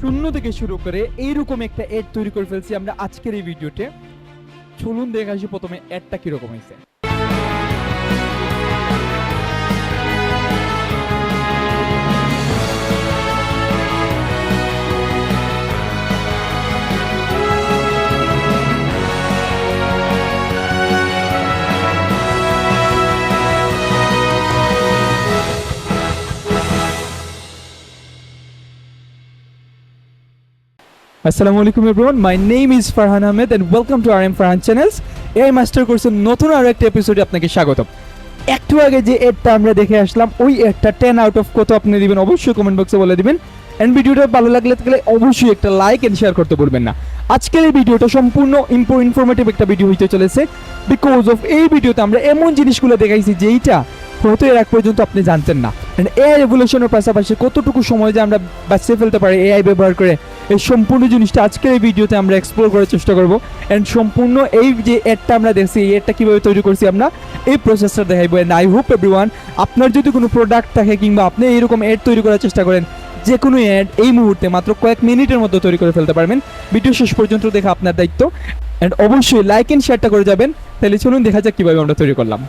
শূন্য থেকে শুরু করে এইরকম একটা অ্যাড তৈরি করে ফেলছি আমরা আজকের এই ভিডিওতে। চলুন দেখে আসি প্রথমে অ্যাডটা কিরকম হয়েছে। আসসালামু আলাইকুম everyone, my name is Farhan Ahmed and welcome to RM Farhan channels. AI master কোর্সের নতুন আরো একটা এপিসোডে আপনাকে স্বাগতম। একটু আগে যে অ্যাডটা আমরা দেখে আসলাম, ওই অ্যাডটা 10 আউট অফ কত আপনি দিবেন অবশ্যই কমেন্ট বক্সে বলে দিবেন। এন্ড ভিডিওটা ভালো লাগলে অবশ্যই একটা লাইক এন্ড শেয়ার করতে ভুলবেন না। আজকের এই ভিডিওটা সম্পূর্ণ ইনফরমেটিভ একটা ভিডিও হইতে চলেছে, বিকজ অফ এই ভিডিওতে আমরা এমন জিনিসগুলো দেখাইছি যেইটা হয়তো এর আগ পর্যন্ত আপনি জানতেন না। এআই রেভলিউশনের পাশাপাশি কতটুকু সময় যে আমরা বাঁচিয়ে ফেলতে পারি এআই ব্যবহার করে, এই সম্পূর্ণ জিনিসটা আজকের এই ভিডিওতে আমরা এক্সপ্লোর করার চেষ্টা করব। এন্ড সম্পূর্ণ এই যে অ্যাডটা আমরা দেখছি, এই অ্যাডটা কীভাবে তৈরি করছি আমরা এই প্রসেসটা দেখাইবো। এন্ড আই হোপ এভরিওয়ান, আপনার যদি কোনো প্রোডাক্ট থাকে কিংবা আপনি এইরকম অ্যাড তৈরি করার চেষ্টা করেন, যে কোনো অ্যাড এই মুহূর্তে মাত্র কয়েক মিনিটের মধ্যে তৈরি করে ফেলতে পারবেন। ভিডিও শেষ পর্যন্ত দেখা আপনার দায়িত্ব। এন্ড অবশ্যই লাইক এন্ড শেয়ারটা করে যাবেন। তাহলে চলুন দেখা যাক কীভাবে আমরা তৈরি করলাম।